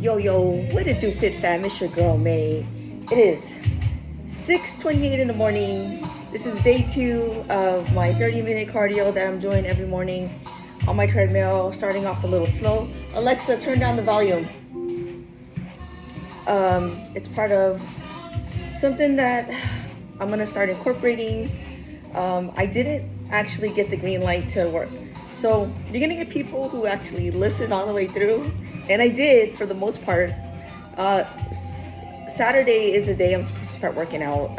Yo, what it do, Fit Fam? It's your girl May. It is 6:28 in the morning. This is day 2 of my 30-minute cardio that I'm doing every morning on my treadmill. Starting off a little slow. Alexa, turn down the volume. It's part of something that I'm gonna start incorporating. I didn't actually get the green light to work, so you're gonna get people who actually listen all the way through, and I did for the most part. Saturday is the day I'm supposed to start working out,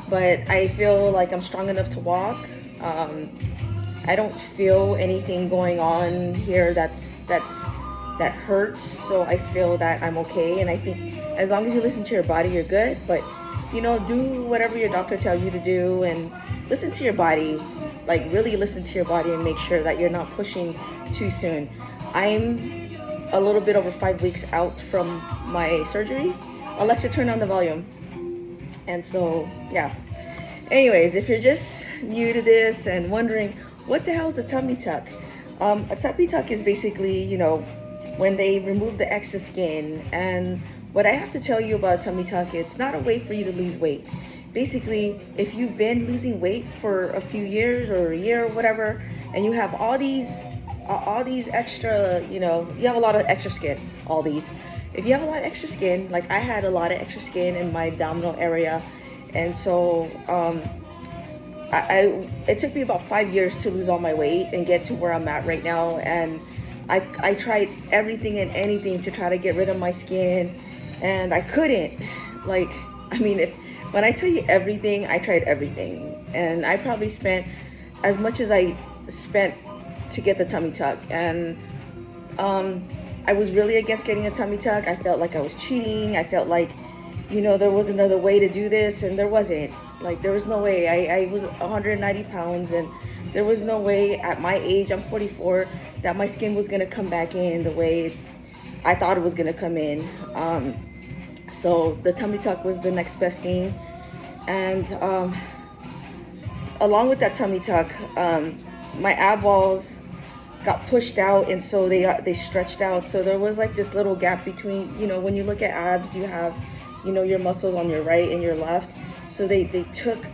but I feel like I'm strong enough to walk. I don't feel anything going on here that hurts, so I feel that I'm okay. And I think as long as you listen to your body, you're good. But do whatever your doctor tells you to do and listen to your body. Like, really listen to your body and make sure that you're not pushing too soon. I'm a little bit over 5 weeks out from my surgery. Alexa, turn on the volume. And so, yeah. Anyways, if you're just new to this and wondering, what the hell is a tummy tuck? A tummy tuck is basically, when they remove the excess skin. And what I have to tell you about a tummy tuck, it's not a way for you to lose weight. Basically, if you've been losing weight for a few years or a year or whatever, and you have all these extra, you have a lot of extra skin, if you have a lot of extra skin, like I had a lot of extra skin in my abdominal area, and so it took me about 5 years to lose all my weight and get to where I'm at right now. And I tried everything and anything to try to get rid of my skin, and I couldn't. When I tell you everything, I tried everything, and I probably spent as much as I spent to get the tummy tuck. And I was really against getting a tummy tuck. I felt like I was cheating. I felt like, there was another way to do this, and there wasn't. Like, there was no way. I was 190 pounds, and there was no way at my age, I'm 44, that my skin was gonna come back in the way I thought it was gonna come in. So the tummy tuck was the next best thing. And along with that tummy tuck, my ab walls got pushed out, and so they stretched out. So there was like this little gap between, when you look at abs, you have, your muscles on your right and your left. So they took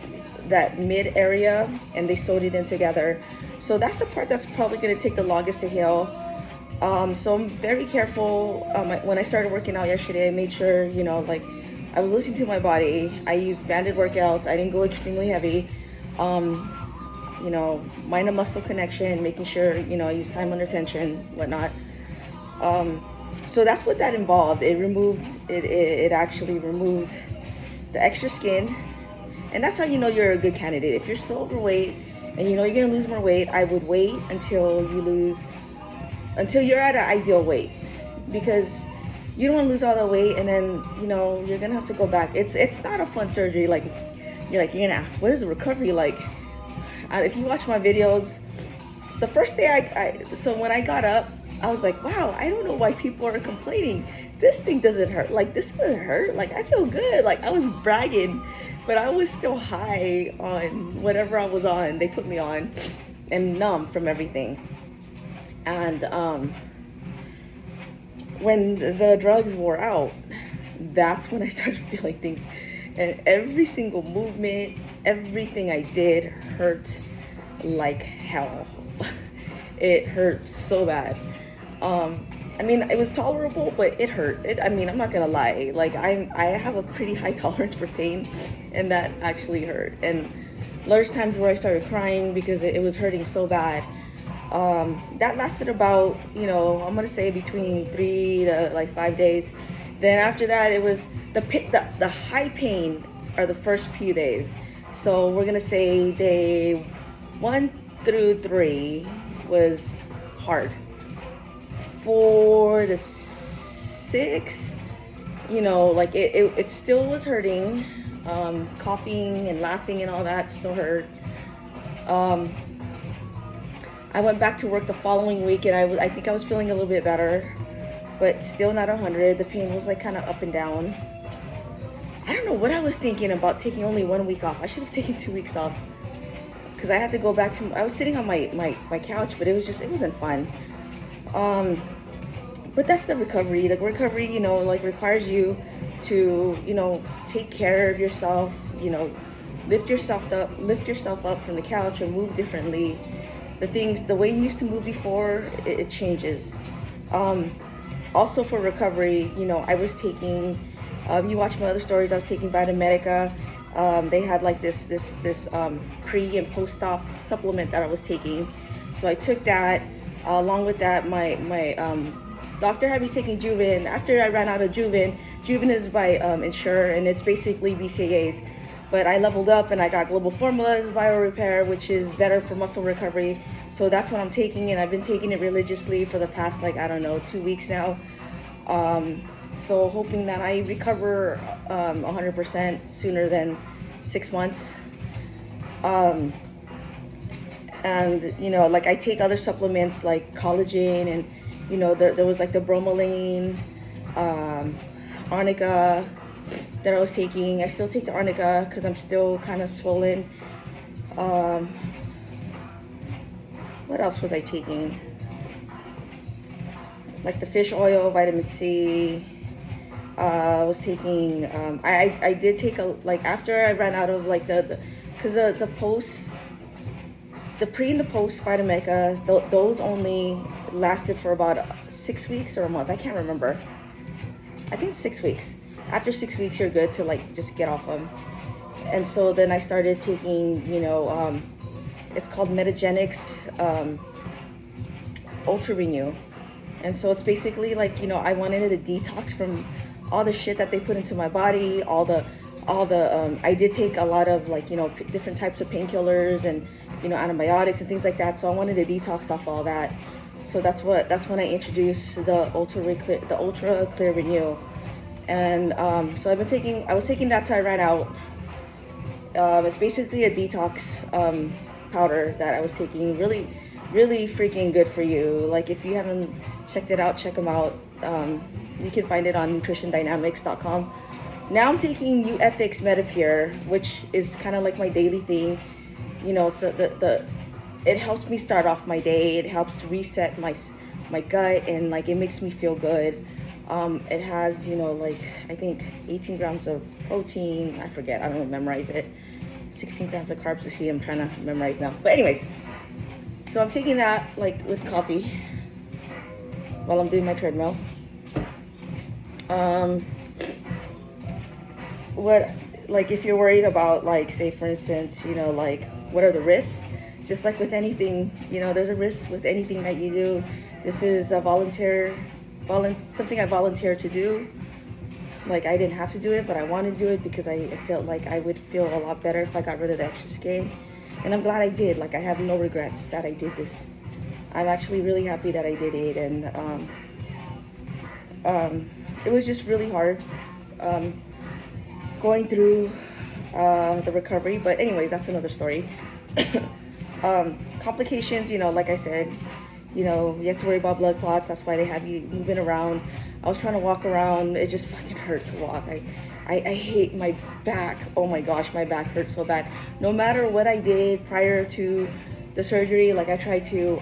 that mid area and they sewed it in together. So that's the part that's probably going to take the longest to heal. So I'm very careful. When I started working out yesterday, I made sure, I was listening to my body. I used banded workouts. I didn't go extremely heavy. Mind a muscle connection, making sure, I use time under tension, whatnot. So that's what that involved. It actually removed the extra skin. And that's how you know you're a good candidate. If you're still overweight and you're gonna lose more weight, I would wait until you're at an ideal weight, because you don't want to lose all the weight and then you're gonna have to go back. It's not a fun surgery. Like you're gonna ask, what is the recovery like? If you watch my videos, the first day so when I got up, I was like, wow, I don't know why people are complaining. This thing doesn't hurt. Like, this doesn't hurt. Like, I feel good. Like, I was bragging, but I was still high on whatever I was on. They put me on, and numb from everything. And when the drugs wore out, that's when I started feeling things. And every single movement, everything I did hurt like hell. It hurt so bad. It was tolerable, but it hurt. I'm not gonna lie. Like, I have a pretty high tolerance for pain, and that actually hurt. And there's times where I started crying because it was hurting so bad. That lasted about, I'm gonna say between 3 to 5 days. Then after that, it was the high pain are the first few days. So we're gonna say day 1 through 3 was hard. 4 to 6, it still was hurting. Coughing and laughing and all that still hurt. I went back to work the following week, and I think I was feeling a little bit better, but still not 100. The pain was kind of up and down. I don't know what I was thinking about taking only 1 week off. I should have taken 2 weeks off, because I had to go back to, I was sitting on my couch, but it wasn't fun. but that's the recovery. Like recovery, like requires you to, take care of yourself, lift yourself up from the couch and move differently. The way you used to move before, it changes. Also for recovery, I was taking, you watch my other stories, I was taking Vitamedica. They had like this pre and post-op supplement that I was taking. So I took that. Along with that, my doctor had me taking Juven. After I ran out of Juven is by Ensure, and it's basically BCAAs. But I leveled up and I got Global Formulas BioRepair, which is better for muscle recovery. So that's what I'm taking, and I've been taking it religiously for the past 2 weeks now. So hoping that I recover 100% sooner than 6 months. And I take other supplements like collagen, and there was like the bromelain, arnica that I was taking. I still take the arnica because I'm still kind of swollen. What else was I taking? Like the fish oil, vitamin C. I was taking, I did take after I ran out of because the pre and the post Vitamedica, those only lasted for about 6 weeks or a month. I can't remember. I think 6 weeks. After 6 weeks, you're good to just get off them. And so then I started taking, it's called Metagenics Ultra Renew. And so it's basically I wanted a detox from all the shit that they put into my body, all the I did take a lot of different types of painkillers and antibiotics and things like that. So I wanted to detox off all that. So that's when I introduced the Ultra Clear Renew. And so I was taking that till I ran out. It's basically a detox powder that I was taking. Really, really freaking good for you. Like if you haven't checked it out, check them out. You can find it on nutritiondynamics.com. Now I'm taking Ethics Metapure, which is kind of like my daily thing. It's it helps me start off my day. It helps reset my gut, and it makes me feel good. It has, I think 18 grams of protein. I forget, I don't memorize it. 16 grams of carbs to see, I'm trying to memorize now. But anyways, so I'm taking that with coffee while I'm doing my treadmill. If you're worried about say for instance, what are the risks? Just like with anything, there's a risk with anything that you do. This is a something I volunteered to do. I didn't have to do it, but I wanted to do it because I felt like I would feel a lot better if I got rid of the extra skin. And I'm glad I did. I have no regrets that I did this. I'm actually really happy that I did it. And it was just really hard going through the recovery. But anyways, that's another story. Complications, like I said, you have to worry about blood clots. That's why they have you moving around. I was trying to walk around. It just fucking hurt to walk. I hate my back. Oh my gosh, my back hurts so bad. No matter what I did prior to the surgery, I tried to,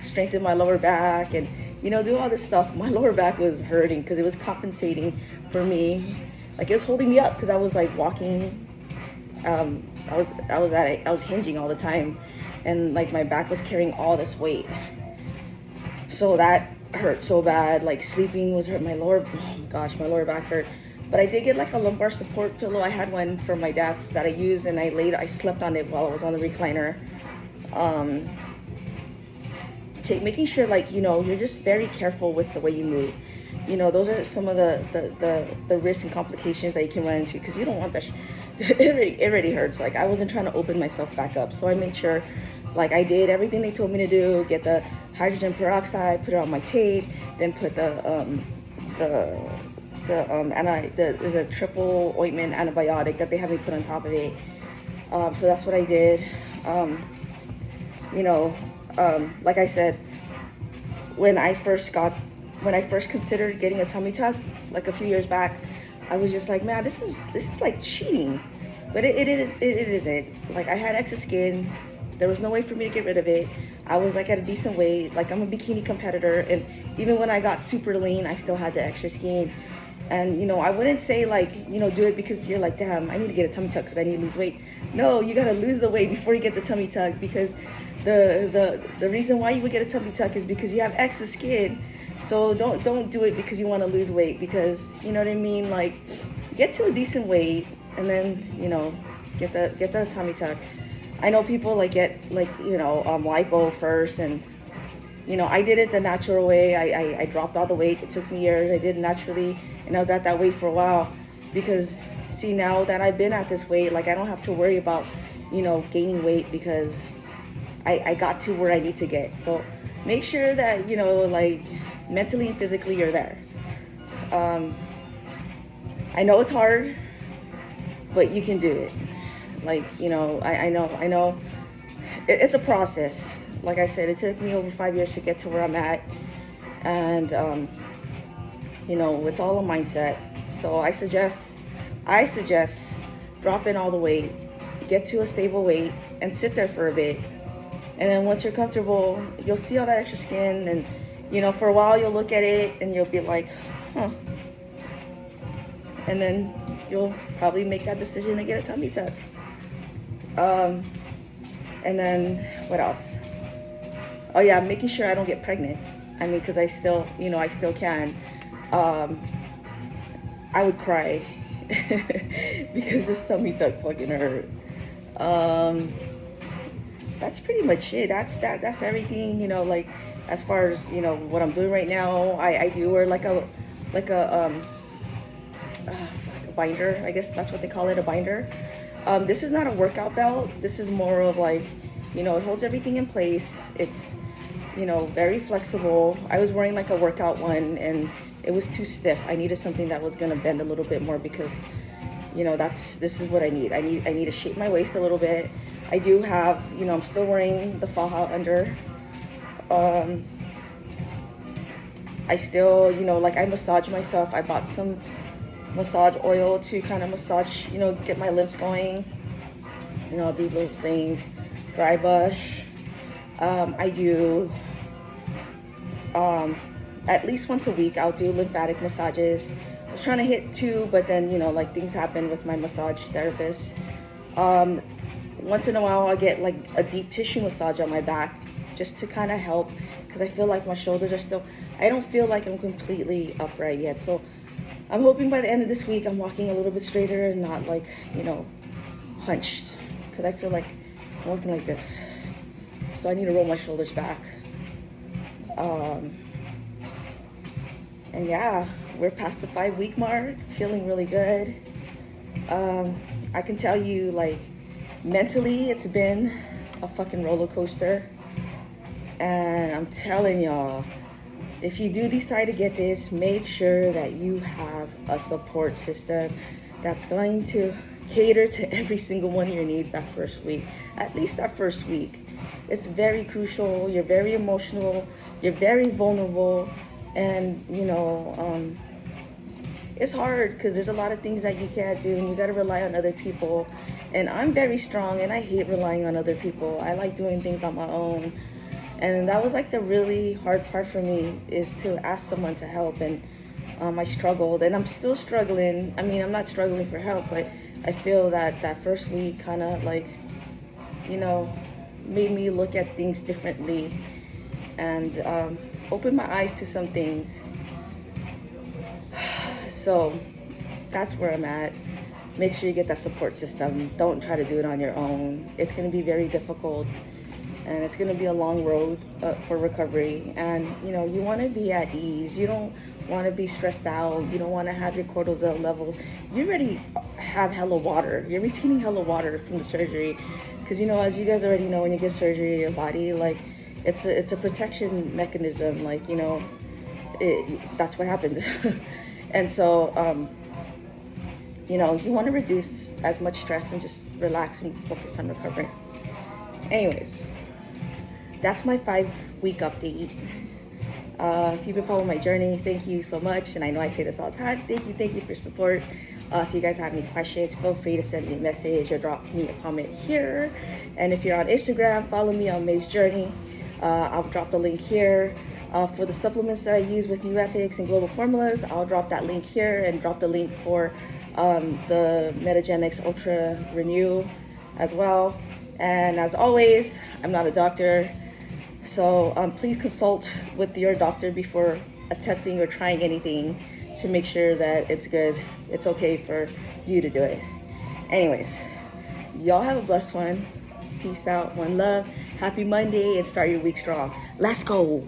strengthen my lower back and, do all this stuff. My lower back was hurting because it was compensating for me. It was holding me up because I was walking. I was hinging all the time, and my back was carrying all this weight. So that hurt so bad. Sleeping was hurt. My lower back hurt. But I did get a lumbar support pillow. I had one from my desk that I used, and I slept on it while I was on the recliner. Making sure you're just very careful with the way you move. Those are some of the risks and complications that you can run into because you don't want that. It already hurts. I wasn't trying to open myself back up, so I made sure I did everything they told me to do. Get the hydrogen peroxide, put it on my tape, then put there's a triple ointment antibiotic that they have me put on top of it. So that's what I did. Like I said, when I first considered getting a tummy tuck, a few years back, I was just man, this is cheating. But it isn't. I had extra skin. There was no way for me to get rid of it. I was like at a decent weight. Like I'm a bikini competitor, and even when I got super lean, I still had the extra skin. And I wouldn't say like do it because you're like, damn, I need to get a tummy tuck because I need to lose weight. No, you gotta lose the weight before you get the tummy tuck, because the reason why you would get a tummy tuck is because you have extra skin. So don't do it because you want to lose weight, because you know what I mean. Like, get to a decent weight and then get the tummy tuck. I know people like get like lipo first, and I did it the natural way. I dropped all the weight. It took me years. I did it naturally, and I was at that weight for a while, because see, now that I've been at this weight, like I don't have to worry about gaining weight, because I got to where I need to get. So make sure that like mentally and physically you're there. I know it's hard, but you can do it. Like I know it's a process. Like I said, it took me over 5 years to get to where I'm at, and it's all a mindset. So I suggest dropping all the weight, get to a stable weight, and sit there for a bit. And then once you're comfortable, you'll see all that extra skin, and for a while you'll look at it and you'll be like, huh. And then you'll probably make that decision to get a tummy tuck. And then what else? Oh yeah, making sure I don't get pregnant. I mean, because I still can. I would cry because this tummy tuck fucking hurt. That's pretty much it. That's everything. Like as far as what I'm doing right now, I do wear like a binder. I guess that's what they call it, a binder. This is not a workout belt. This is more of like, it holds everything in place. It's very flexible. I was wearing like a workout one, and it was too stiff. I needed something that was gonna bend a little bit more, because this is what I need. I need to shape my waist a little bit. I do have, I'm still wearing the faja under. I still, like I massage myself. I bought some massage oil to kind of massage, get my lymphs going. I'll do little things, dry brush. I do, at least once a week, I'll do lymphatic massages. I was trying to hit 2, but then, like things happen with my massage therapist. Once in a while, I'll get like a deep tissue massage on my back, just to kind of help, because I feel like my shoulders are still, I don't feel like I'm completely upright yet. So I'm hoping by the end of this week, I'm walking a little bit straighter and not like, hunched, because I feel like I'm walking like this. So I need to roll my shoulders back. And yeah, we're past the 5-week mark, feeling really good. I can tell you, like, mentally, it's been a fucking roller coaster. And I'm telling y'all, if you do decide to get this, make sure that you have a support system that's going to cater to every single one of your needs that first week. At least that first week. It's very crucial. You're very emotional. You're very vulnerable. And, it's hard because there's a lot of things that you can't do, and you got to rely on other people. And I'm very strong, and I hate relying on other people. I like doing things on my own. And that was like the really hard part for me, is to ask someone to help. And I struggled, and I'm still struggling. I mean, I'm not struggling for help, but I feel that first week kind of like, made me look at things differently, and opened my eyes to some things. So that's where I'm at. Make sure you get that support system. Don't try to do it on your own. It's going to be very difficult, and it's going to be a long road for recovery. And you want to be at ease. You don't want to be stressed out. You don't want to have your cortisol levels. You already have hella water. You're retaining hella water from the surgery, because as you guys already know, when you get surgery in your body, like it's a protection mechanism. Like that's what happens. And so you want to reduce as much stress and just relax and focus on recovering. Anyways, that's my 5-week update. If you've been following my journey, thank you so much. And I know I say this all the time. Thank you for your support. If you guys have any questions, feel free to send me a message or drop me a comment here. And if you're on Instagram, follow me on May's Journey. I'll drop the link here. For the supplements that I use with New Ethics and Global Formulas, I'll drop that link here and drop the link for the Metagenics Ultra Renew as well. And as always, I'm not a doctor, so please consult with your doctor before attempting or trying anything to make sure that it's good, it's okay for you to do it. Anyways, y'all have a blessed one. Peace out, one love. Happy Monday, and start your week strong. Let's go.